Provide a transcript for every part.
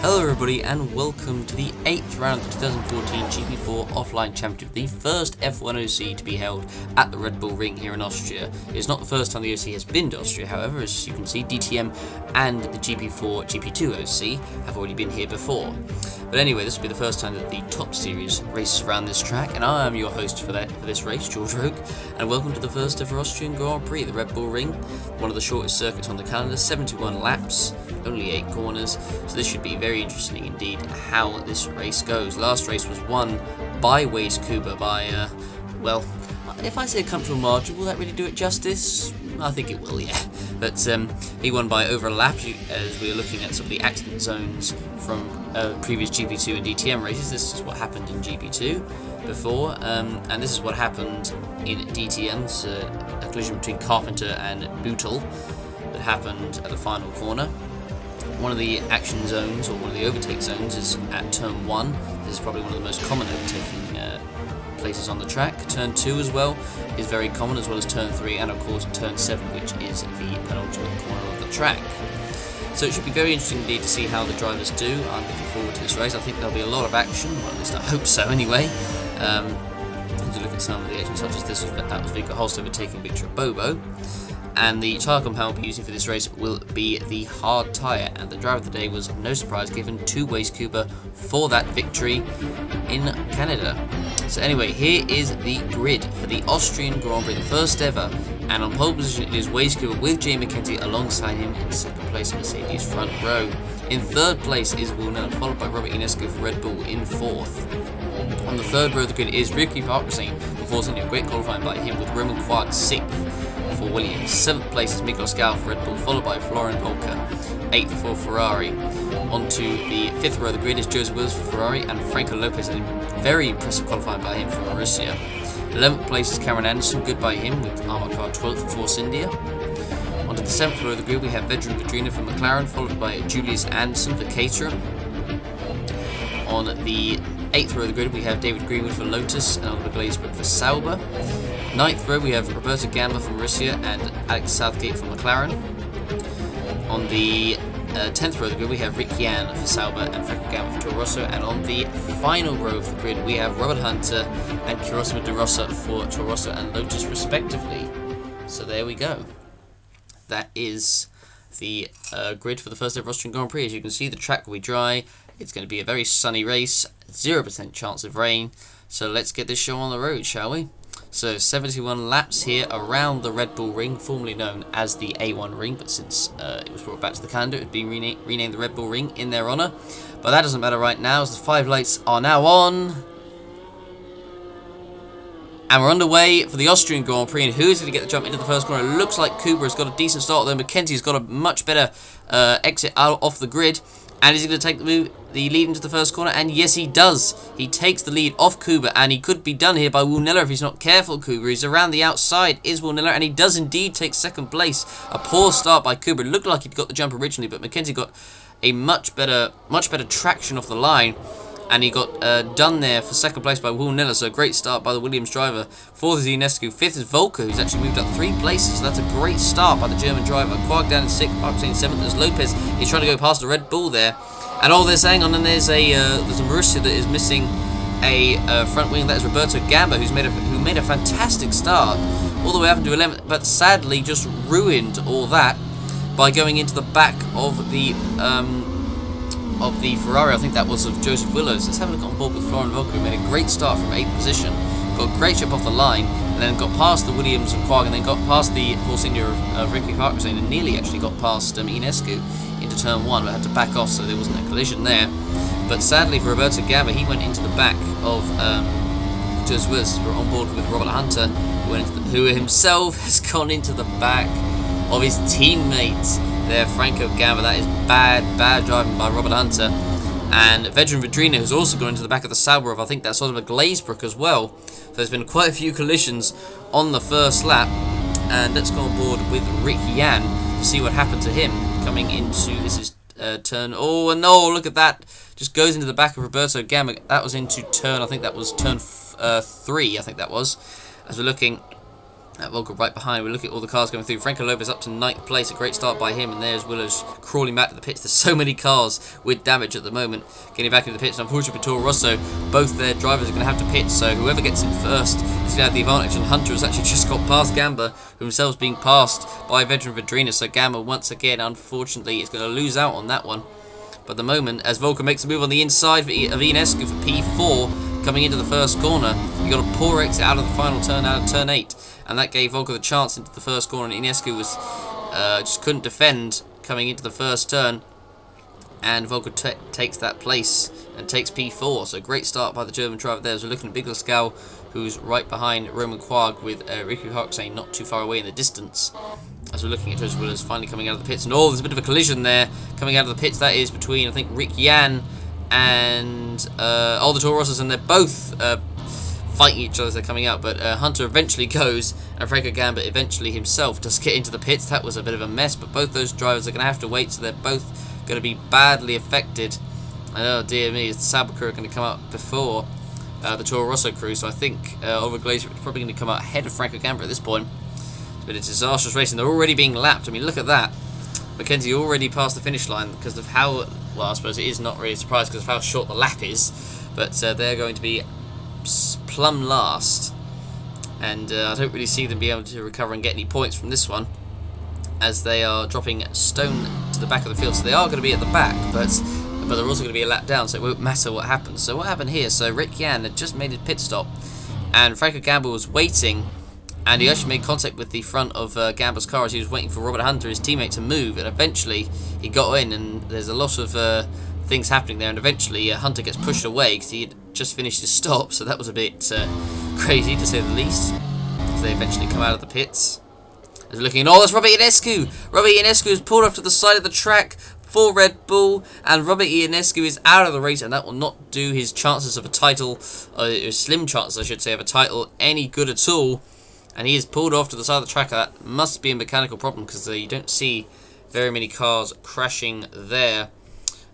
Hello everybody and welcome to the 8th round of the 2014 GP4 Offline Championship, the first F1 OC to be held at the Red Bull Ring here in Austria. It's not the first time the OC has been to Austria, however, as you can see DTM and the GP4, GP2 OC have already been here before. But anyway, this will be the first time that the Top Series races around this track, and I am your host for this race, George Rogue, and welcome to the first ever Austrian Grand Prix, the Red Bull Ring, one of the shortest circuits on the calendar, 71 laps, only 8 corners, so this should be very interesting indeed how this race goes. Last race was won by Wayde Kuba by, well, if I say a comfortable margin, will that really do it justice? I think it will, yeah. But he won by over a lap, as we are looking at some of the accident zones from previous GP2 and DTM races. This is what happened in GP2 before, and this is what happened in DTM's a collision between Carpenter and Bootle that happened at the final corner. One of the action zones, or one of the overtake zones, is at turn 1. This is probably one of the most common overtaking places on the track. Turn 2 as well is very common, as well as turn 3, and of course turn 7, which is the penultimate corner of the track. So it should be very interesting indeed to see how the drivers do. I'm looking forward to this race. I think there'll be a lot of action, well, at least I hope so anyway. To look at some of the action, such as that was Vico Holst overtaking Victor Bobo. And the tyre compound we'll be using for this race will be the hard tyre, and the driver of the day was, no surprise, given to Wayde Kuba for that victory in Canada. So anyway, here is the grid for the Austrian Grand Prix, the first ever, and on pole position it is Wayde Kuba with Jay McKenzie alongside him in second place at Mercedes front row. In third place is Will Miller, followed by Robert Inescu for Red Bull in fourth. On the third row of the grid is Ricky Parkinson for Force India, great qualifying by him, with Roman Quark sixth for Williams. 7th place is Miguel Scal for Red Bull, followed by Florian Volker, 8th for Ferrari. Onto the 5th row of the grid is Joseph Wills for Ferrari and Franco Lopez, a very impressive qualifying by him from Russia. 11th place is Cameron Anderson, good by him, with Armor Car 12th for Force India. Onto the 7th row of the grid we have Vedran Vedrina from McLaren, followed by Julius Anderson for Caterham. On the 8th row of the grid we have David Greenwood for Lotus and Oliver Glazebrook for Sauber. 9th row we have Roberto Gamba from Russia and Alex Southgate from McLaren. On the 10th row of the grid we have Rick Yan for Sauber and Franco Gamba for Toro Rosso. And on the final row of the grid we have Robert Hunter and Kirosima De Rosa for Toro Rosso and Lotus respectively. So there we go. That is the grid for the first ever Austrian Grand Prix. As you can see, the track will be dry. It's going to be a very sunny race, 0% chance of rain. So let's get this show on the road, shall we? So 71 laps here around the Red Bull Ring, formerly known as the A1 Ring, but since it was brought back to the calendar, it's been renamed the Red Bull Ring in their honour. But that doesn't matter right now, as the 5 lights are now on. And we're underway for the Austrian Grand Prix, and who's going to get the jump into the first corner? It looks like Kuba has got a decent start, though McKenzie's got a much better exit out off the grid. And is he going to take the lead into the first corner? And yes, he does. He takes the lead off Kuba, and he could be done here by Will Miller if he's not careful. Kuba is around the outside, is Will Miller, and he does indeed take second place. A poor start by Kuba. It looked like he'd got the jump originally, but McKenzie got a much better traction off the line, and he got done there for second place by Will Miller. So a great start by the Williams driver. Fourth is Inescu. Fifth is Volker, who's actually moved up 3 places. So that's a great start by the German driver. Quark down in 6th, Parkinson in 7th. There's Lopez. He's trying to go past the Red Bull there. And all this, hang on, and there's a Marussia that is missing a front wing. That is Roberto Gamba, who made a fantastic start all the way up into 11th, but sadly just ruined all that by going into the back of the Ferrari. I think that was of Joseph Willows. Let's have a look on board with Florian Volker, who made a great start from 8th position, got a great chip off the line, and then got past the Williams of Quark, and then got past the Force India of Ricky Parkinson, and nearly actually got past Inescu into turn 1, but had to back off, so there wasn't a collision there. But sadly for Roberto Gamba, he went into the back of Joseph Willis. We're on board with Robert Hunter, who himself has gone into the back of his teammates there, Franco Gamba. That is bad driving by Robert Hunter. And Vedran Vedrina, who's also gone into the back of the Sauber of, I think that's sort of a Glazebrook as well. So there's been quite a few collisions on the first lap. And let's go on board with Rick Yan to see what happened to him coming into, this is turn, oh no, look at that, just goes into the back of Roberto Gamba. That was into turn, I think that was turn 3, I think that was, as we're looking Volker right behind. We look at all the cars going through. Franco Lopez up to 9th place. A great start by him. And there's Willows crawling back to the pits. There's so many cars with damage at the moment getting back into the pits. And unfortunately for Toro Rosso, both their drivers are going to have to pit. So whoever gets in first is going to have the advantage. And Hunter has actually just got past Gamba, who himself is being passed by veteran Vedrina. So Gamba, once again, unfortunately, is going to lose out on that one. But at the moment, as Volker makes a move on the inside of Ionescu for P4, coming into the first corner, he got a poor exit out of the final turn, out of turn 8. And that gave Volker the chance into the first corner, and Ionescu was just couldn't defend coming into the first turn. And Volker takes that place and takes P4. So great start by the German driver there. As we're looking at Big Lascal, who's right behind Roman Quag with Ricky Harkstein not too far away in the distance. As we're looking at Joseph Willis finally coming out of the pits. And there's a bit of a collision there coming out of the pits. That is between, I think, Rick Yan and the Toro Rossos, and they're both fighting each other as they're coming out. But Hunter eventually goes, and Franco Gamba eventually himself does get into the pits. That was a bit of a mess, but both those drivers are going to have to wait, so they're both going to be badly affected. And oh dear me, is the Sauber crew going to come up before the Toro Rosso crew? So I think Oliver Glazer is probably going to come out ahead of Franco Gamba at this point. But it's disastrous racing. They're already being lapped. I mean, look at that. Mackenzie already passed the finish line because of how, well, I suppose it is not really a surprise because of how short the lap is. But they're going to be plumb last. And I don't really see them being able to recover and get any points from this one, as they are dropping stone to the back of the field. So they are going to be at the back, but they're also going to be a lap down, so it won't matter what happens. So what happened here? So Rick Yan had just made his pit stop, and Franco Gamba was waiting, and he actually made contact with the front of Gamba's car as he was waiting for Robert Hunter, his teammate, to move, and eventually he got in, and there's a lot of things happening there, and eventually Hunter gets pushed away because he had just finished his stop, so that was a bit crazy to say the least. So they eventually come out of the pits. As we're looking, that's Robert Ionescu! Robert Ionescu is pulled off to the side of the track for Red Bull, and Robert Ionescu is out of the race, and that will not do his chances of a title, slim chances I should say, of a title any good at all. And he is pulled off to the side of the track. That must be a mechanical problem because you don't see very many cars crashing there.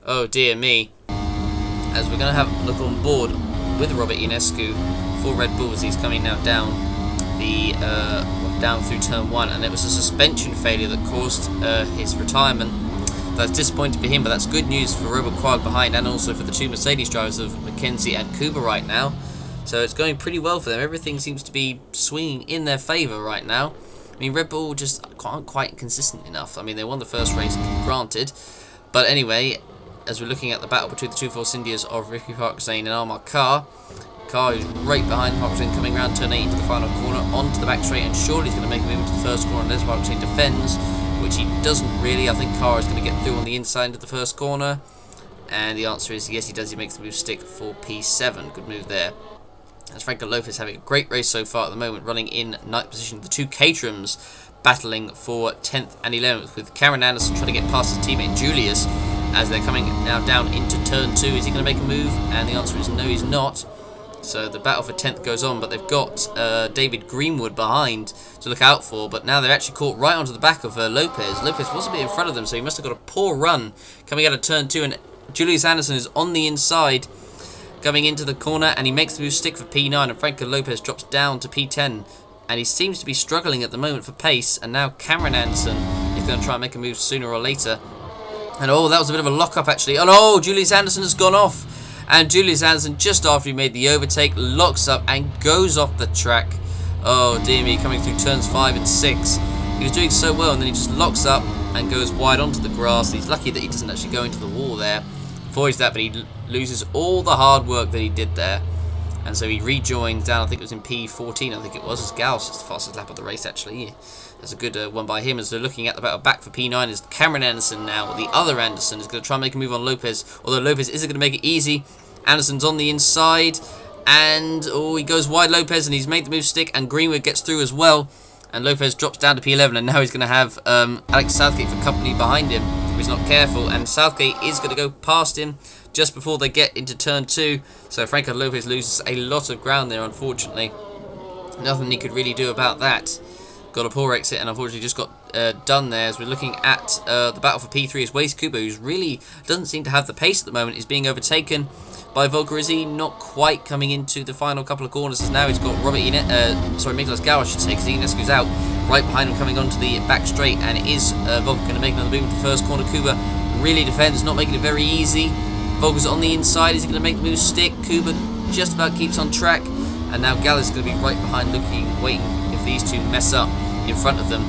Oh dear me. As we're going to have a look on board with Robert Ionescu for Red Bull as he's coming now down the down through turn 1, and it was a suspension failure that caused his retirement. That's disappointing for him, but that's good news for Robert Quag behind, and also for the two Mercedes drivers of Mackenzie and Kuba right now. So it's going pretty well for them. Everything seems to be swinging in their favour right now. I mean, Red Bull just aren't quite consistent enough. I mean, they won the first race, granted. But anyway, as we're looking at the battle between the two Force Indias of Ricky Harkstein and Armar Carr, Carr is right behind Harkstein, coming around turn 8 into the final corner, onto the back straight, and surely he's going to make a move into the first corner unless Harkstein defends, which he doesn't really. I think Carr is going to get through on the inside into the first corner. And the answer is yes, he does. He makes the move stick for P7. Good move there. As Franco Lopez having a great race so far at the moment, running in 9th position. The two Caterhams battling for 10th and 11th, with Cameron Anderson trying to get past his teammate Julius as they're coming now down into turn 2. Is he going to make a move? And the answer is no, he's not. So the battle for 10th goes on, but they've got David Greenwood behind to look out for, but now they're actually caught right onto the back of Lopez. Lopez was a bit in front of them, so he must have got a poor run coming out of turn 2, and Julius Anderson is on the inside coming into the corner, and he makes the move stick for P9, and Franco Lopez drops down to P10, and he seems to be struggling at the moment for pace, and now Cameron Anderson is going to try and make a move sooner or later. And that was a bit of a lock-up actually. Oh no, Julius Anderson has gone off, and Julius Anderson, just after he made the overtake, locks up and goes off the track. Oh dear me, coming through turns 5 and 6. He was doing so well, and then he just locks up and goes wide onto the grass. He's lucky that he doesn't actually go into the wall there. Avoids that, but he loses all the hard work that he did there. And so he rejoins down, I think it was in P14, I think it was, as Gauss is the fastest lap of the race actually. That's a good one by him. As they're looking at the battle back for P9 is Cameron Anderson now. The other Anderson is going to try and make a move on Lopez, although Lopez isn't going to make it easy. Anderson's on the inside, and he goes wide, Lopez, and he's made the move stick, and Greenwood gets through as well. And Lopez drops down to P11, and now he's going to have Alex Southgate for company behind him, if he's not careful. And Southgate is going to go past him just before they get into turn 2. So Franco Lopez loses a lot of ground there, unfortunately. Nothing he could really do about that. got a poor exit and unfortunately just got done there. As we're looking at the battle for P3 as Waste Kuba, who's really doesn't seem to have the pace at the moment, is being overtaken by Volker. Is he not quite coming into the final couple of corners? As now he's got Miklas Gau, I should say, because Ionescu's out. Right behind him coming onto the back straight, and it is Volker going to make another move into the first corner. Kuba really defends, not making it very easy. Volker's on the inside. Is he going to make the move stick? Kuba just about keeps on track, and now Gal is going to be right behind, waiting if these two mess up in front of them.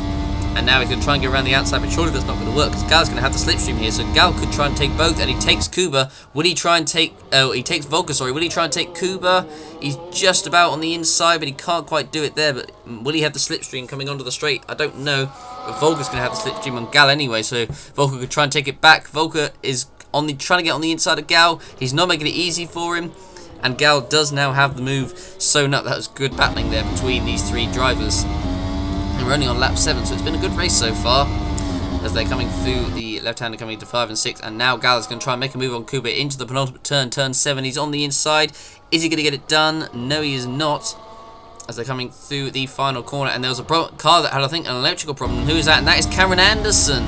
And now he's going to try and get around the outside, but surely that's not going to work because Gal's going to have the slipstream here. So Gal could try and take both, and he takes Kuba. Will he try and take... he takes Volker, sorry. Will he try and take Kuba? He's just about on the inside, but he can't quite do it there. But will he have the slipstream coming onto the straight? I don't know. But Volker's going to have the slipstream on Gal anyway, so Volker could try and take it back. Volker is trying to get on the inside of Gal. He's not making it easy for him. And Gal does now have the move sewn up. That was good battling there between these three drivers. And we're only on lap 7, so it's been a good race so far. As they're coming through the left-hander, coming into 5 and 6. And now Gal is going to try and make a move on Kuba into the penultimate turn, turn 7. He's on the inside. Is he going to get it done? No, he is not. As they're coming through the final corner. And there was a car that had, I think, an electrical problem. Who is that? And that is Cameron Anderson.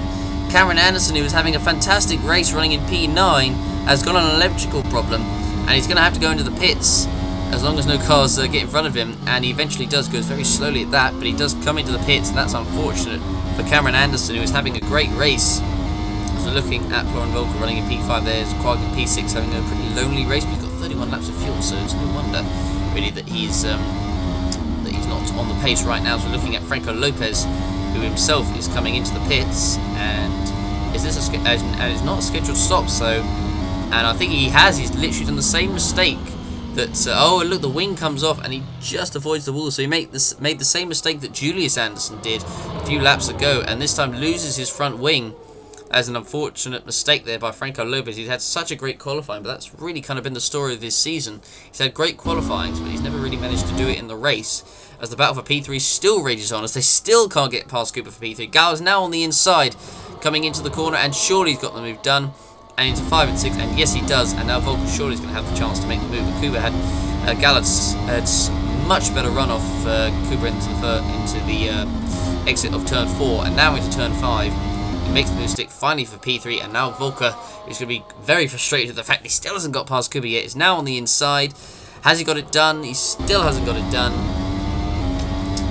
Cameron Anderson, who was having a fantastic race running in P9, has got an electrical problem. And he's going to have to go into the pits as long as no cars get in front of him, and he eventually does, goes very slowly at that, but he does come into the pits, and that's unfortunate for Cameron Anderson, who is having a great race. As we're looking at Florian Volker running in P5, there's Quag in P6 having a pretty lonely race, but he's got 31 laps of fuel, so it's no wonder really that he's not on the pace right now. So we're looking at Franco Lopez, who himself is coming into the pits, and is this and it's not a scheduled stop, so, and I think he's literally done the same mistake. Oh, look, the wing comes off and he just avoids the wall. So he made the same mistake that Julius Anderson did a few laps ago, and this time loses his front wing. As an unfortunate mistake there by Franco Lopez. He's had such a great qualifying, but that's really kind of been the story of this season. He's had great qualifying, but he's never really managed to do it in the race. As the battle for P3 still rages on, as they still can't get past Cooper for P3. Gal is now on the inside, coming into the corner, and surely he's got the move done. And into 5 and 6, and yes he does, and now Volker surely is going to have the chance to make the move. But Kuba had Gallad's much better run off Kuba into the exit of turn 4, and now into turn 5. He makes the move stick finally for P3, and now Volker is going to be very frustrated at the fact he still hasn't got past Kuba yet. He's now on the inside. Has he got it done? He still hasn't got it done.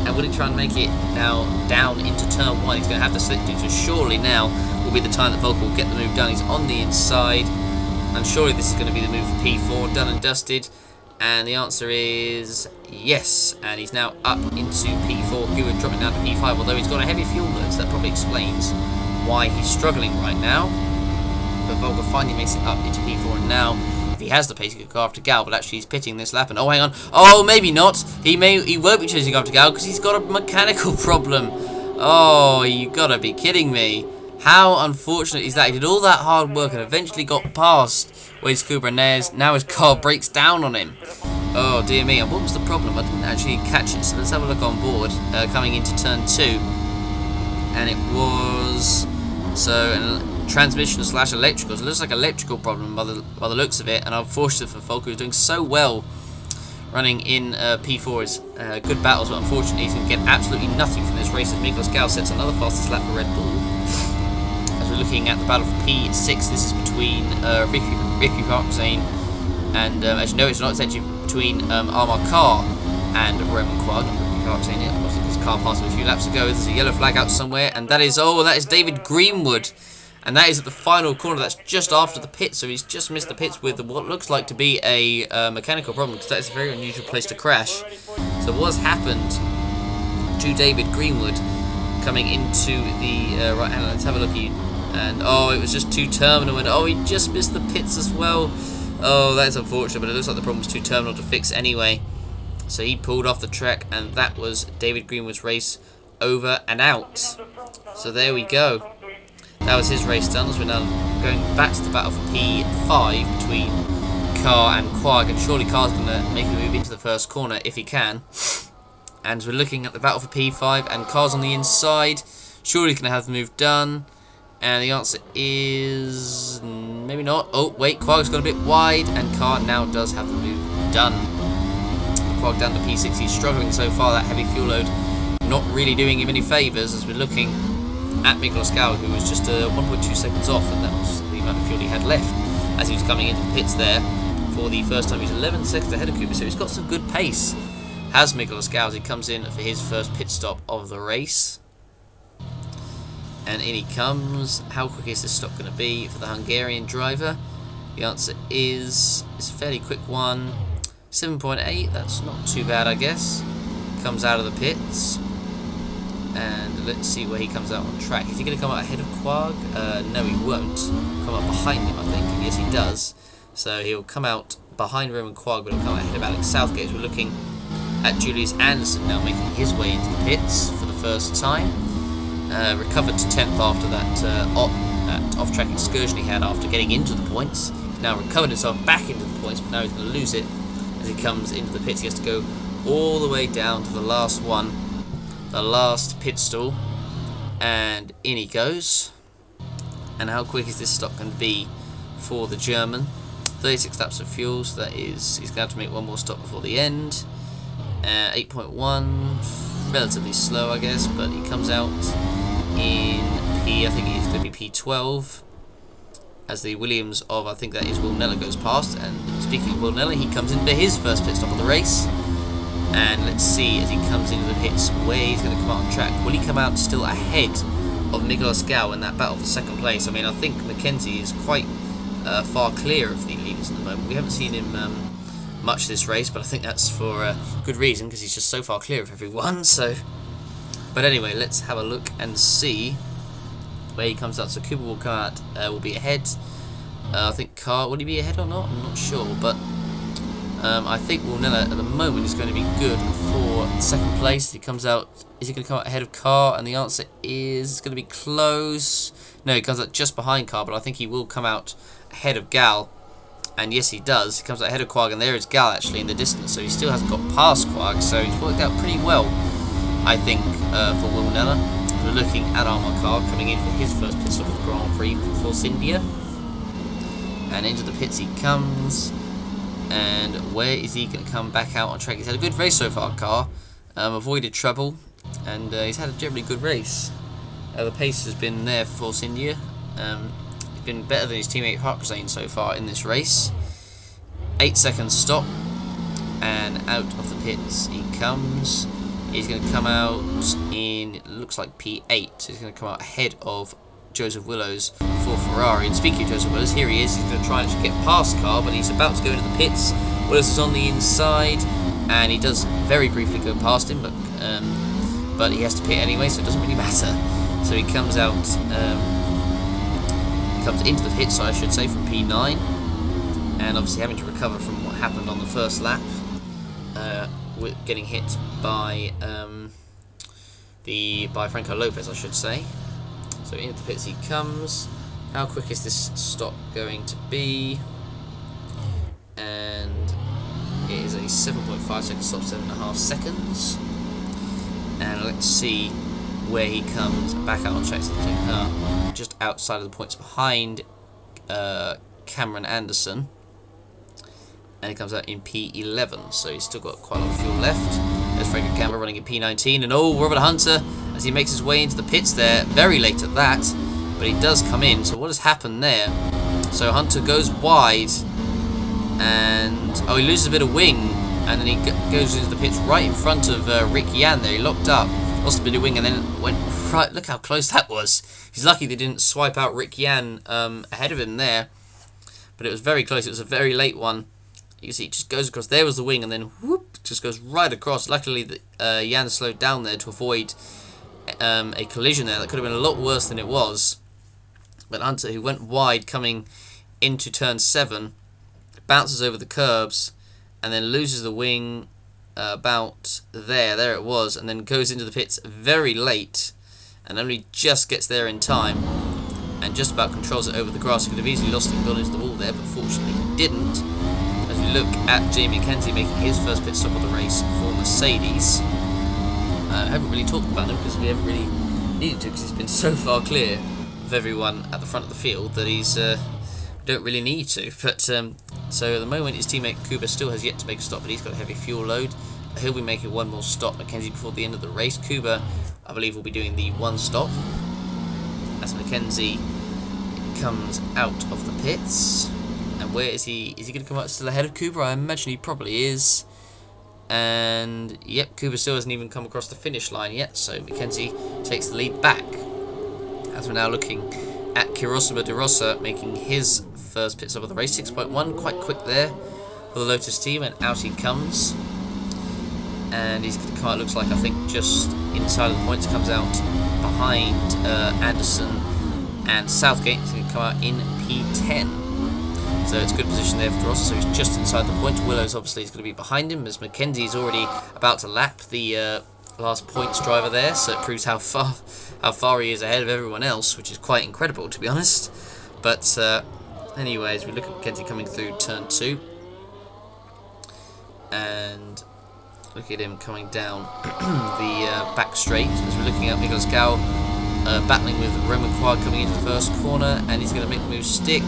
And will he try and make it now down into turn 1? He's going to have to slip through, so surely now will be the time that Volker will get the move done. He's on the inside, and surely this is going to be the move for P4, done and dusted. And the answer is yes, and he's now up into P4. Kuba dropping down to P5, although he's got a heavy fuel load, so that probably explains why he's struggling right now. But Volker finally makes it up into P4, and now if he has the pace, he could go after Gal, but actually he's pitting this lap, and oh, hang on, oh, maybe not. He won't be chasing after Gal because he's got a mechanical problem. Oh, you gotta be kidding me. How unfortunate is that? He did all that hard work and eventually got past Waste Kuba, and now his car breaks down on him. Oh dear me, and what was the problem? I didn't actually catch it, so let's have a look on board. Coming into turn 2, and it was transmission / electrical. So it looks like electrical problem by the looks of it, and unfortunate for Volker, who's doing so well running in P4. Is good battles, but unfortunately he's going to get absolutely nothing from this race as Miklas Gau sets another fastest lap for Red Bull. As we're looking at the battle for P6, this is between Ricky Parkzane and, as you know, it's not, it's actually between Armar Carr and Roman Quag. Ricky Parkzane, it was his car passed him a few laps ago. There's a yellow flag out somewhere, and that is David Greenwood. And that is at the final corner. That's just after the pit, so he's just missed the pits with what looks like to be a mechanical problem, because that is a very unusual place to crash. So what's happened to David Greenwood coming into the right hand? Let's have a look here. And oh, it was just too terminal, and oh, he just missed the pits as well. Oh, that's unfortunate, but it looks like the problem was too terminal to fix anyway. So he pulled off the track, and that was David Greenwood's race over and out. So there we go. That was his race done. As we're now going back to the battle for P5 between Carr and Quag, and surely Carr's going to make a move into the first corner if he can. And we're looking at the battle for P5, and Carr's on the inside. Surely he's going to have the move done. And the answer is maybe not. Oh, wait, Quag's got a bit wide, and Carr now does have the move done. Quag down to P6. He's struggling so far, that heavy fuel load not really doing him any favours, as we're looking at Miguel Oscar, who was just 1.2 seconds off, and that was the amount of fuel he had left as he was coming into the pits there for the first time. He's 11 seconds ahead of Cooper, so he's got some good pace, has Miguel Oscar, as he comes in for his first pit stop of the race. And in he comes. How quick is this stop going to be for the Hungarian driver? The answer is it's a fairly quick one. 7.8, that's not too bad, I guess. Comes out of the pits. And let's see where he comes out on track. Is he going to come out ahead of Quag? No, he won't. Come out behind him, I think. And yes, he does. So he'll come out behind Roman Quag, but he'll come out ahead of Alex Southgate. We're looking at Julius Anderson now making his way into the pits for the first time. Recovered to 10th after that off-track excursion he had after getting into the points. He's now recovered himself back into the points, but now he's going to lose it as he comes into the pits. He has to go all the way down to the last one, the last pit stall, and in he goes. And how quick is this stop going to be for the German? 36 laps of fuel, so that is, he's going to have to make one more stop before the end. 8.1, relatively slow, I guess, but he comes out in P, I think he's going to be P12, as the Williams of, I think that is Will Neller, goes past. And speaking of Will Neller, he comes in for his first pit stop of the race. And let's see, as he comes into the pits, where he's going to come out on track. Will he come out still ahead of Miguel Oscar in that battle for second place? I mean, I think Mackenzie is quite far clear of the leaders at the moment. We haven't seen him much this race, but I think that's for good reason, because he's just so far clear of everyone. So, but anyway, let's have a look and see where he comes out. So Cooper will come out, will be ahead. I think Carr, will he be ahead or not? I'm not sure, but I think Will Neller at the moment is going to be good for second place. He comes out, is he going to come out ahead of Carr? And the answer is it's going to be close. No, he comes out just behind Carr, but I think he will come out ahead of Gal. And yes, he does. He comes out ahead of Quag, and there is Gal actually in the distance, so he still hasn't got past Quag, so he's worked out pretty well, I think, for Will Neller. We're looking at Armor Car coming in for his first pit stop of the Grand Prix for Force India. And into the pits he comes. And where is he going to come back out on track? He's had a good race so far, Car. Avoided trouble, and he's had a generally good race. The pace has been there for Force India. He's been better than his teammate Harprazane so far in this race. 8 seconds stop, and out of the pits he comes. He's going to come out in, it looks like P8, so he's going to come out ahead of Joseph Willows for Ferrari. And speaking of Joseph Willows, here he is. He's going to try and get past Carr, but he's about to go into the pits. Willows is on the inside, and he does very briefly go past him, but he has to pit anyway, so it doesn't really matter. So he comes out, he comes into the pits, so I should say, from P9, and obviously having to recover from what happened on the first lap, with getting hit by by Franco Lopez, I should say. So into the pits he comes. How quick is this stop going to be? And it is a 7.5 second stop, 7.5 seconds. And let's see where he comes back out on track. Just outside of the points behind Cameron Anderson. And he comes out in P11, so he's still got quite a lot of fuel left. There's Franco Camber running in P19, and Robert Hunter, as he makes his way into the pits there, very late at that, but he does come in. So what has happened there? So Hunter goes wide, and he loses a bit of wing, and then he goes into the pits right in front of Rick Yan there. He locked up, lost a bit of wing, and then went right. Look how close that was. He's lucky they didn't swipe out Rick Yan ahead of him there, but it was very close. It was a very late one. You can see it just goes across. There was the wing, and then whoop, just goes right across. Luckily, Jan slowed down there to avoid a collision there. That could have been a lot worse than it was. But Hunter, who went wide coming into turn 7, bounces over the curbs, and then loses the wing about there. There it was, and then goes into the pits very late, and only just gets there in time, and just about controls it over the grass. He could have easily lost it and gone into the wall there, but fortunately he didn't. As we look at Jamie Mackenzie making his first pit stop of the race for Mercedes. I haven't really talked about him because we haven't really needed to, because he's been so far clear of everyone at the front of the field that he's don't really need to. But so at the moment his teammate Kuba still has yet to make a stop, but he's got a heavy fuel load. he'll be making one more stop, Mackenzie, before the end of the race. Kuba, I believe, will be doing the one stop as Mackenzie comes out of the pits. And where is he? Is he going to come out still ahead of Kuba? I imagine he probably is. And yep, Kuba still hasn't even come across the finish line yet, so Mackenzie takes the lead back. As we're now looking at Kirosima de Rosa making his first pit stop of the race, 6.1, quite quick there for the Lotus team, and out he comes. And he's going to come out, looks like, I think, just inside of the points, comes out behind Anderson and Southgate. He's going to come out in P10. So it's a good position there for Rosa, so he's just inside the points. Willows obviously is going to be behind him, as Mackenzie's already about to lap the last points driver there, so it proves how far he is ahead of everyone else, which is quite incredible, to be honest. But anyways, we look at Mackenzie coming through turn 2, and look at him coming down the back straight, as we're looking at Nicolas Gal battling with Roman Quag coming into the first corner, and he's going to make the move stick.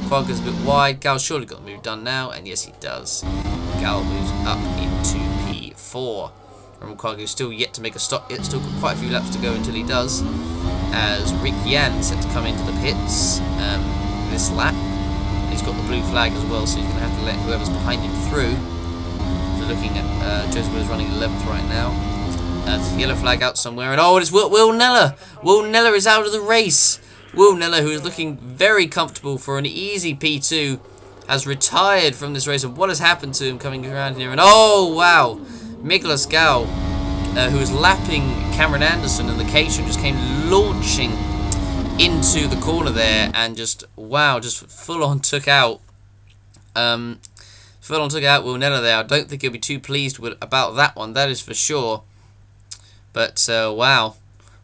Quag goes a bit wide. Gal's surely got the move done now, and yes, he does. Gal moves up into P4. Roman Quag is still yet to make a stop. It's still got quite a few laps to go until he does, as Rick Yan is set to come into the pits this lap. He's got the blue flag as well, so he's going to have to let whoever's behind him through. So looking at Joseph is running 11th right now. There's a yellow flag out somewhere, and oh, it's Will Neller. Will Neller is out of the race. Will Neller, who is looking very comfortable for an easy P2, has retired from this race. And what has happened to him coming around here? And oh, wow. Nicolas Gal, who was lapping Cameron Anderson in the Cation, just came launching into the corner there and just, wow, just full-on took out Will Neller there. I don't think he'll be too pleased about that one, that is for sure. But, wow.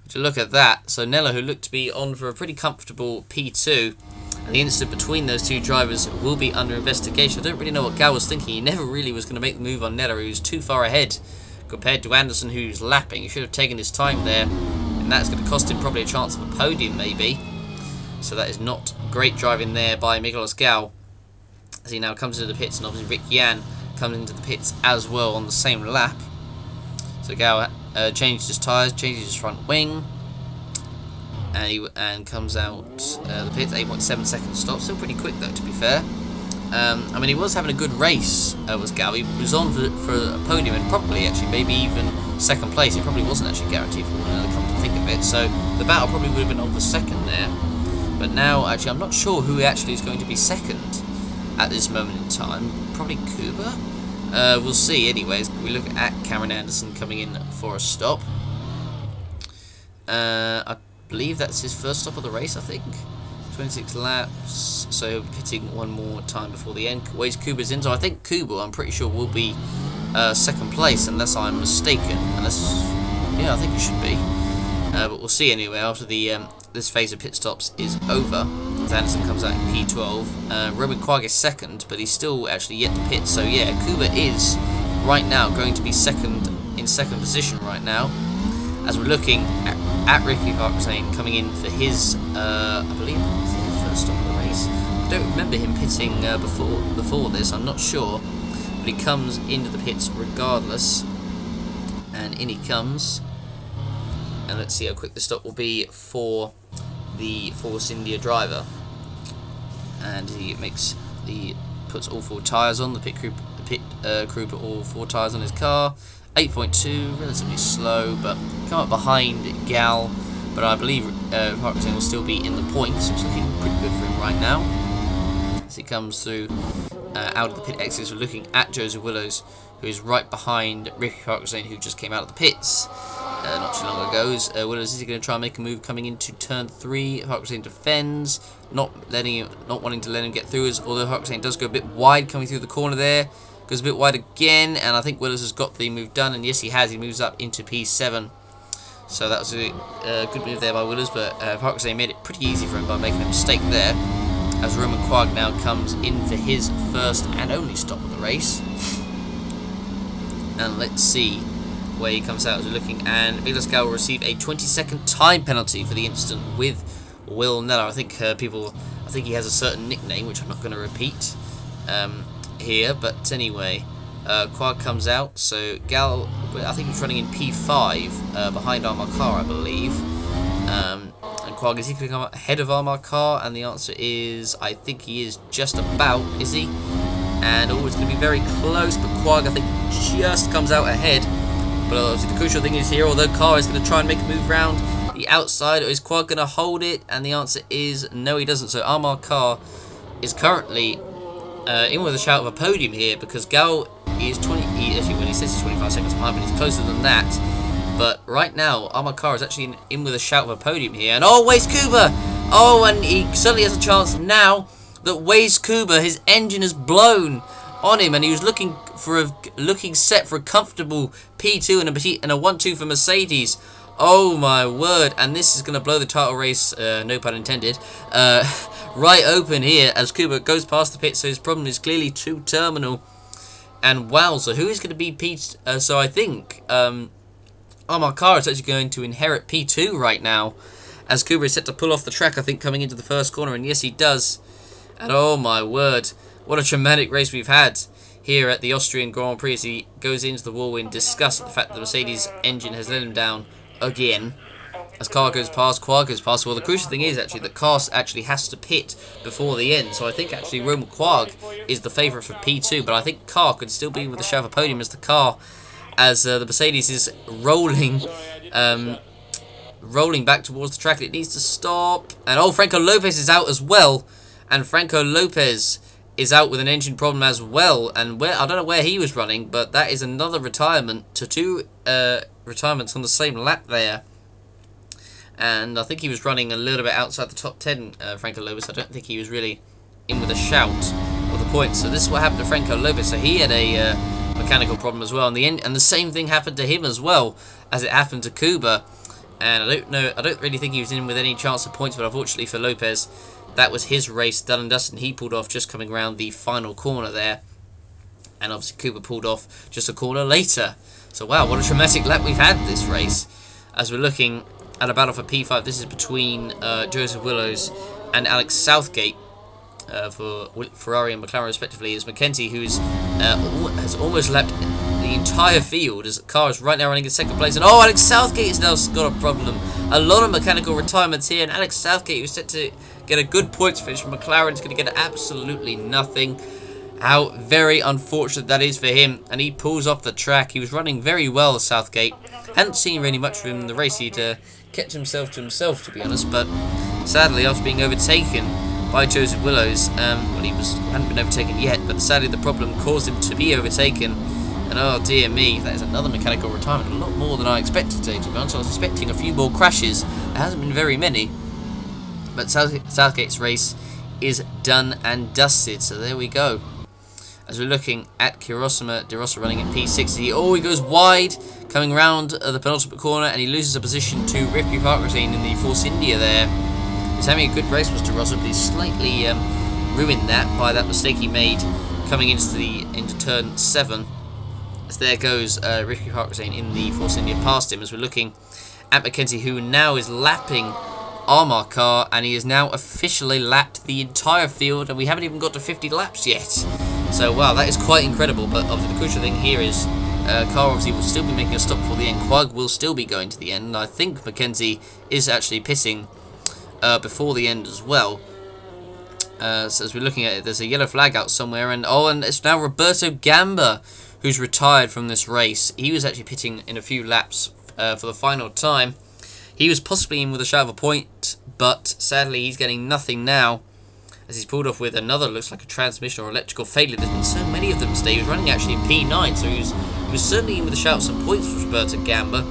To look at that, so Neller, who looked to be on for a pretty comfortable P2, and the incident between those two drivers will be under investigation. I don't really know what Gal was thinking. He never really was going to make the move on Neller, who's too far ahead compared to Anderson, who's lapping. He should have taken his time there, and that's going to cost him probably a chance of a podium, maybe. So that is not great driving there by Nicolas Gal, as he now comes into the pits, and obviously Rick Yan comes into the pits as well on the same lap. So Gal changed his tyres, changes his front wing, and comes out the pits. 8.7 second stop, still pretty quick though, to be fair. I mean, he was having a good race, was Gal. He was on for a podium, and probably actually maybe even second place. It probably wasn't actually guaranteed for one, come to think of it. So the battle probably would have been on for second there. But now, actually, I'm not sure who actually is going to be second at this moment in time. Probably Kuba. We'll see. Anyways, we look at Cameron Anderson coming in for a stop. I believe that's his first stop of the race, I think. 26 laps, so he'll be pitting one more time before the end. Where's Kuba's in? So I think Kuba, I'm pretty sure, will be second place, unless I'm mistaken. Unless, yeah, I think it should be. But we'll see anyway after the this phase of pit stops is over. As Anderson comes out in P12. Roman Quag is second, but he's still actually yet to pit. So yeah, Kuba is right now going to be in second position right now. As we're looking at Ricky Hartzane coming in for his, I believe it was his first stop of the race. I don't remember him pitting before this, I'm not sure. But he comes into the pits regardless. And in he comes. And let's see how quick the stop will be for the Force India driver. And he puts all 4 tyres on. The pit crew put all 4 tyres on his car. 8.2, relatively slow, but come up behind Gal. But I believe Hartzane will still be in the points, so it's looking pretty good for him right now. As he comes through out of the pit exits, we're looking at Joseph Willows, who is right behind Ricky Hartzane, who just came out of the pits not too long ago. Willows is going to try and make a move coming into turn 3. Hartzane defends, not wanting to let him get through, although Hartzane does go a bit wide coming through the corner there. Goes a bit wide again, and I think Willows has got the move done, and yes, he has. He moves up into P7. So that was a good move there by Willows, but Hartzane made it pretty easy for him by making a mistake there. As Roman Quag now comes in for his first and only stop of the race. And let's see where he comes out as we're looking. And Nicolas Gal will receive a 20-second time penalty for the incident with Will Neller. I think he has a certain nickname, which I'm not going to repeat here. But anyway, Quag comes out, so Gal, I think he's running in P5 behind Armour Car, I believe. And Quag, is he going to come ahead of Armour Car? And the answer is, I think he is just about, is he? And it's going to be very close, but Quag, I think, just comes out ahead. But obviously the crucial thing is here, although Car is going to try and make a move round the outside, or is Quag going to hold it? And the answer is no, he doesn't. So Armour Car is currently in with a shout of a podium here, because Gal is actually, when he says he's 25 seconds behind, but he's closer than that. But right now, Armour Car is actually in with a shout of a podium here. And Waze Kuba! And he certainly has a chance now that Waze Kuba, his engine has blown on him, and he was looking set for a comfortable P2 and a 1-2 for Mercedes. Oh my word! And this is going to blow the title race, no pun intended, right open here as Kuba goes past the pit. So his problem is clearly too terminal. And wow, so who is going to be P2? So I think Armour Car is actually going to inherit P2 right now, as Kuba is set to pull off the track, I think, coming into the first corner. And yes, he does. And oh my word, what a traumatic race we've had here at the Austrian Grand Prix as he goes into the wall in disgust at the fact that the Mercedes engine has let him down again. As Car goes past, Quag goes past. Well, the crucial thing is actually that Car actually has to pit before the end. So I think actually Roman Quag is the favourite for P2, but I think Car could still be with the shout of a podium as the Mercedes is rolling back towards the track. It needs to stop. And Franco Lopez is out as well. And Franco Lopez is out with an engine problem as well. And I don't know where he was running, but that is another retirement to two retirements on the same lap there. And I think he was running a little bit outside the top 10, Franco Lopez. I don't think he was really in with a shout of the points. So this is what happened to Franco Lopez. So he had a mechanical problem as well. And the same thing happened to him as well as it happened to Kuba. And I don't really think he was in with any chance of points, but unfortunately for Lopez, that was his race done and dusted. He pulled off just coming around the final corner there. And obviously Kuba pulled off just a corner later. So wow, what a traumatic lap we've had this race. As we're looking at a battle for P5, this is between Joseph Willows and Alex Southgate for Ferrari and McLaren respectively. As Mackenzie, who has almost lapped the entire field, as Car is right now running in second place. And Alex Southgate has now got a problem. A lot of mechanical retirements here, and Alex Southgate, who's set to get a good points finish from McLaren, is going to get absolutely nothing. How very unfortunate that is for him, and he pulls off the track. He was running very well, Southgate. Hadn't seen really much of him in the race. He'd kept himself to himself, to be honest, but sadly, after being overtaken by Joseph Willows, he hadn't been overtaken yet, but sadly the problem caused him to be overtaken. And oh dear me, that is another mechanical retirement, a lot more than I expected to be honest. I was expecting a few more crashes. There hasn't been very many, but Southgate's race is done and dusted, so there we go. As we're looking at Kirosima De Rossa running in P60, he goes wide, coming round the penultimate corner, and he loses a position to Ricky Parkrasine in the Force India there. He's having a good race, was De Rossa, but he's slightly ruined that by that mistake he made coming into turn 7. As there goes Ricky Parkrasine in the Force India past him, as we're looking at Mackenzie, who now is lapping Armour Car, and he has now officially lapped the entire field, and we haven't even got to 50 laps yet. So, wow, that is quite incredible, but obviously the crucial thing here is Car obviously will still be making a stop for the end. Quag will still be going to the end, and I think Mackenzie is actually pitting before the end as well. So as we're looking at it, there's a yellow flag out somewhere, and it's now Roberto Gamba who's retired from this race. He was actually pitting in a few laps for the final time. He was possibly in with a shout of a point, but sadly he's getting nothing now, as he's pulled off with another, looks like a transmission or electrical failure. There's been so many of them today. He was running actually in P9, so he was certainly in with a shout of some points for Roberto Gamba.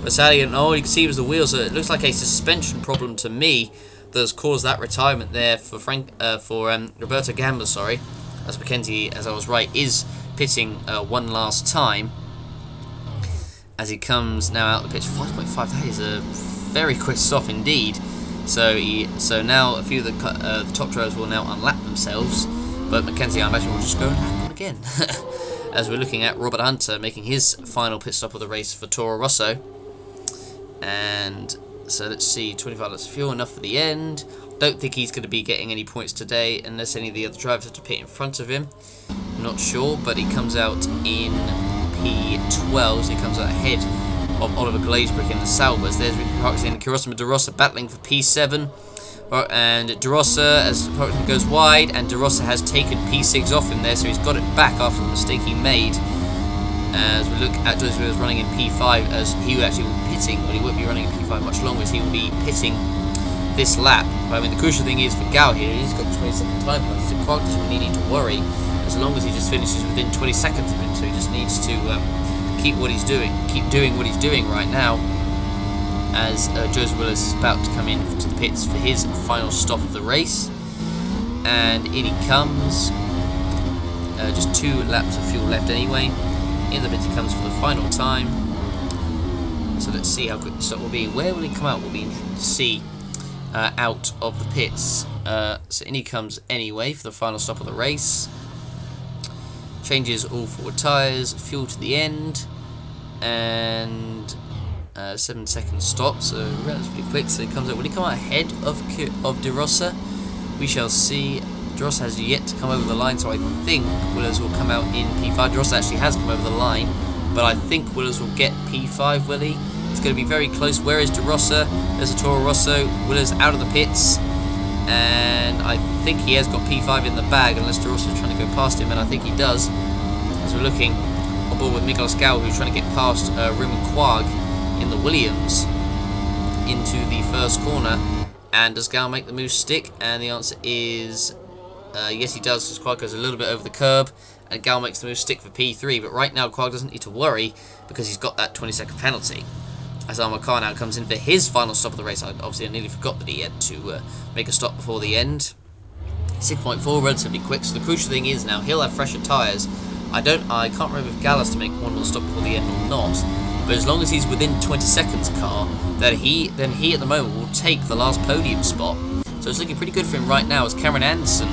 But sadly, you can see it was the wheels, so it looks like a suspension problem to me that has caused that retirement there for Roberto Gamba, sorry. As Mackenzie, as I was right, is pitting one last time. As he comes now out the pitch, 5.5, that is a very quick stop indeed. So now a few of the top drivers will now unlap themselves, but Mackenzie, I imagine, will just go and lap them again. As we're looking at Robert Hunter making his final pit stop of the race for Toro Rosso. And so let's see, 25 laps of fuel, enough for the end. Don't think he's going to be getting any points today unless any of the other drivers have to pit in front of him. I'm not sure, but he comes out in P12, so he comes out ahead of Oliver Glazebrook in the Saubers. There's Ricky Parkinson and Kirosima De Rossa battling for P7. And De Rossa, as Parkinson goes wide, and De Rossa has taken P6 off him there, so he's got it back after the mistake he made. As we look at Joseph Willis running in P5, as he will actually be pitting, well, he won't be running in P5 much longer, as he will be pitting this lap. But I mean, the crucial thing is for Gal here, he's got 20-second time penalty, so Quark doesn't really need to worry as long as he just finishes within 20 seconds of him. So he just needs to keep doing what he's doing right now. As Joseph Willis is about to come in to the pits for his final stop of the race, and in he comes. Just 2 laps of fuel left anyway. In the pits he comes for the final time. So let's see how quick the stop will be. Where will he come out? We'll be interested to see out of the pits. So in he comes anyway for the final stop of the race. Changes all 4 tyres, fuel to the end, and 7-second stop, so relatively quick. So he comes out. Will he come out ahead of De Rossa? We shall see. De Rossa has yet to come over the line, so I think Willis will come out in P5. De Rossa actually has come over the line, but I think Willis will get P5, will he? It's going to be very close. Where is De Rossa? There's a Toro Rosso. Willis out of the pits, and I think he has got P5 in the bag, unless De Rossa is trying to go past him, and I think he does. As we're looking on board with Miguel Scal, who's trying to get past Raymond Quag in the Williams into the first corner. And does Gal make the move stick? And the answer is yes, he does, because Quag goes a little bit over the curb, and Gal makes the move stick for P3. But right now, Quag doesn't need to worry because he's got that 20-second penalty. As Armor Car now comes in for his final stop of the race. I nearly forgot that he had to make a stop before the end. 6.4, relatively quick. So the crucial thing is now he'll have fresher tyres. I can't remember if Gal has to make one more stop before the end or not. But as long as he's within 20 seconds, car, then he at the moment will take the last podium spot. So it's looking pretty good for him right now as Cameron Anderson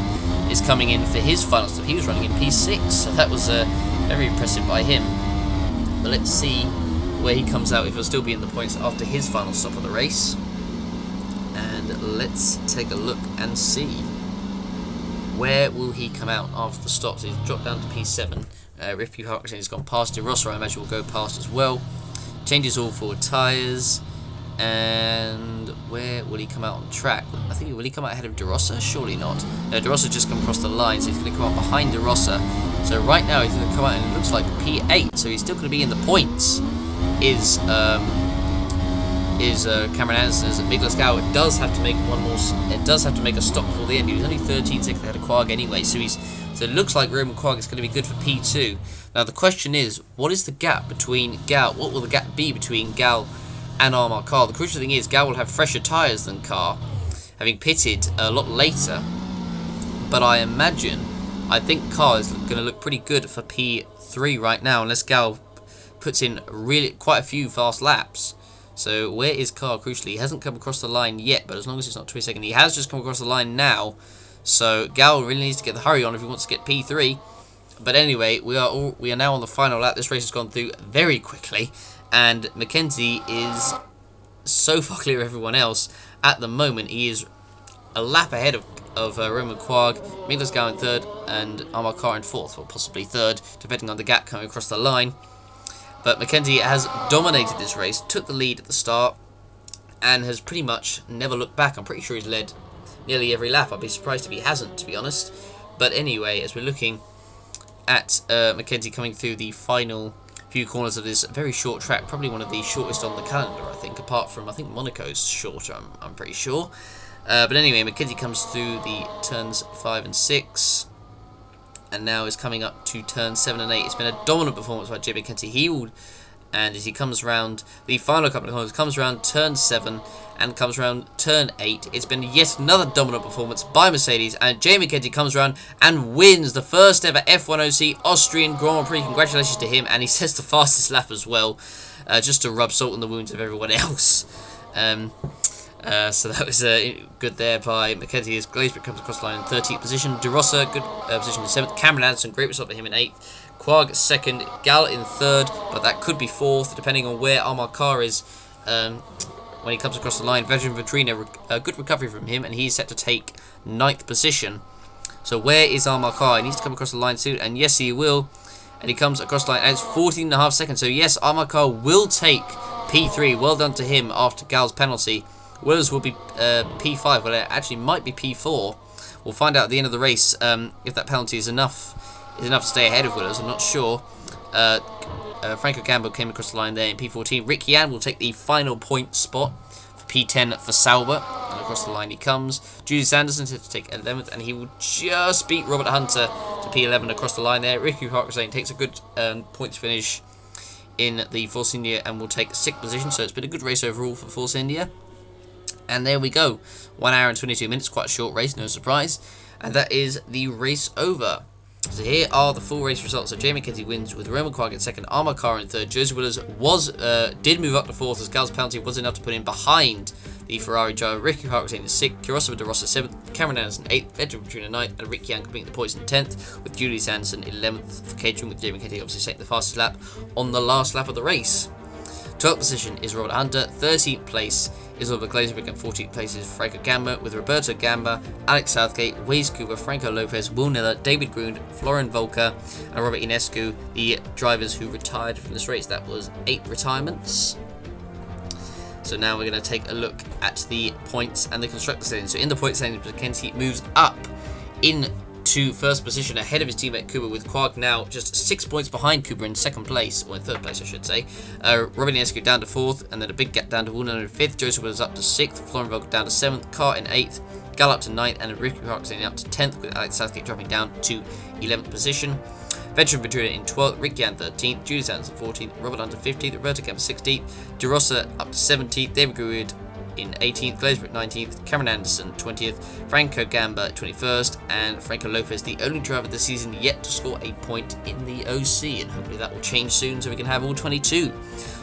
is coming in for his final stop. He was running in P6, so that was very impressive by him. But let's see where he comes out, if he'll still be in the points after his final stop of the race. And let's take a look and see. Where will he come out after the stop? So he's dropped down to P7. Ricky Parkinson has gone past De Rossa, I imagine will go past as well. Changes all 4 tyres. And where will he come out on track? I think, will he come out ahead of De Rossa? Surely not. No, De Rossa just come across the line, so he's going to come out behind De Rossa. So right now he's going to come out and it looks like P8, so he's still going to be in the points. Is Cameron Anderson. As Miguel Scal, it does have to make a stop before the end. He was only 13 seconds ahead of Quag anyway, so it looks like Roman Quag is going to be good for P2. Now the question is, what is the gap between Gal? What will the gap be between Gal and Armor Car? The crucial thing is Gal will have fresher tyres than Car, having pitted a lot later. But I think Car is going to look pretty good for P3 right now, unless Gal puts in really quite a few fast laps. So where is Car? Crucially, he hasn't come across the line yet, but as long as it's not 20 seconds, he has just come across the line now. So Gal really needs to get the hurry on if he wants to get P3. But anyway, we are now on the final lap. This race has gone through very quickly, and Mackenzie is so far clear of everyone else at the moment. He is a lap ahead of Roman Quag, Miguel Scal in 3rd, and Armor Car in 4th, or possibly 3rd, depending on the gap coming across the line. But Mackenzie has dominated this race, took the lead at the start, and has pretty much never looked back. I'm pretty sure he's led nearly every lap. I'd be surprised if he hasn't, to be honest. But anyway, as we're looking at Mackenzie coming through the final few corners of this very short track, probably one of the shortest on the calendar, I think, apart from, I think, Monaco's shorter, I'm pretty sure. But anyway, Mackenzie comes through the turns 5 and 6. And now is coming up to turn 7 and 8. It's been a dominant performance by Jay Mackenzie. And as he comes round the final couple of corners, comes round turn 7 and comes round turn 8. It's been yet another dominant performance by Mercedes, and Jay Mackenzie comes round and wins the first ever F1OC Austrian Grand Prix. Congratulations to him, and he says the fastest lap as well, just to rub salt in the wounds of everyone else. So that was good there by Mackenzie as Glazebrook comes across the line in 13th position. De Rossa, good position in 7th. Cameron Anderson, great result for him in 8th. Quag 2nd. Gal in 3rd, but that could be 4th depending on where Armor Car is when he comes across the line. Veteran Vitrina, a good recovery from him, and he's set to take 9th position. So where is our Car? He needs to come across the line soon, and yes, he will. And he comes across the line, and it's 14.5 seconds. So yes, Car will take P3. Well done to him after Gal's penalty. Willis will be P5. Well, it actually might be P4. We'll find out at the end of the race if that penalty is enough to stay ahead of Willis. I'm not sure. Franco Gambo came across the line there in P14. Rick Yan will take the final point spot for P10 for Sauber. And across the line he comes. Julius Anderson to take 11th, and he will just beat Robert Hunter to P11 across the line there. Ricky Harkazane takes a good points finish in the Force India and will take 6th position. So it's been a good race overall for Force India. And there we go. 1 hour and 22 minutes. Quite a short race, no surprise. And that is the race over. So here are the full race results. So Jamie Kenzie wins with Roman Quark in second, Armor Car in third. Joseph Willers did move up to fourth as Gal's penalty was enough to put him behind the Ferrari driver. Ricky Hart was in 6th, Kurosawa de Rossa 7th, Cameron Anderson 8th, Vedra Petrina 9th, and Rick Young completing the points in 10th, with Julius Anderson 11th for catering, with Jamie Kenzie obviously taking the fastest lap on the last lap of the race. 12th position is Robert Hunter, 13th place is Oliver Glazenberg, and 14th place is Franco Gamba, with Roberto Gamba, Alex Southgate, Waze Cooper, Franco Lopez, Will Miller, David Grund, Florin Volker, and Robert Inescu, the drivers who retired from this race. That was 8 retirements. So now we're going to take a look at the points and the constructor standings. So in the points standings, Kenzie moves up into first position ahead of his teammate Cooper, with Quark now just 6 points behind Cooper in second place, or in third place I should say. Robin Inescu down to 4th, and then a big gap down to Woolner in 5th. Joseph was up to 6th, Florin Volker down to 7th, Carr in 8th, Gal up to 9th, and Ricky Harkazane up to 10th, with Alex Southgate dropping down to 11th position. Veteran Ventura in 12th, Rick Yan 13th, Julius Anderson 14th, Robert Hunter 15th, Roberto Gamba 16th, De Rossa up to 17th, David Gruid in 18th, Glazebrook 19th, Cameron Anderson 20th, Franco Gamba 21st, and Franco Lopez, the only driver this season yet to score a point in the OC, and hopefully that will change soon so we can have all 22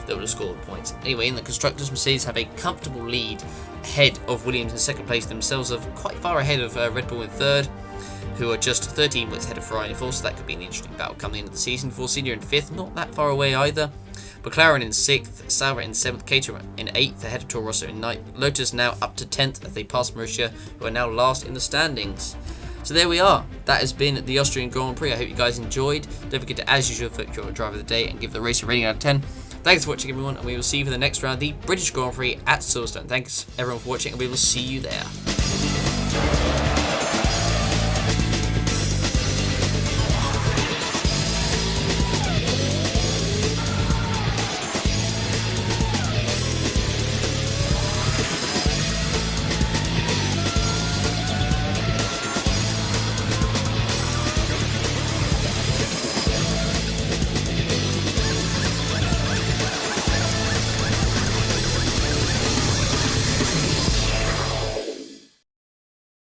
that will have scored points. Anyway, in the Constructors, Mercedes have a comfortable lead ahead of Williams in second place, themselves of quite far ahead of Red Bull in third, who are just 13 points ahead of Ferrari in fourth, so that could be an interesting battle come the end of the season. Force India in 5th, not that far away either. McLaren in 6th, Sauber in 7th, Caterham in 8th, ahead of Toro Rosso in 9th. Lotus now up to 10th as they pass Marussia, who are now last in the standings. So there we are. That has been the Austrian Grand Prix. I hope you guys enjoyed. Don't forget to, as usual, vote your driver of the day and give the race a rating out of 10. Thanks for watching, everyone, and we will see you for the next round, the British Grand Prix at Silverstone. Thanks, everyone, for watching, and we will see you there.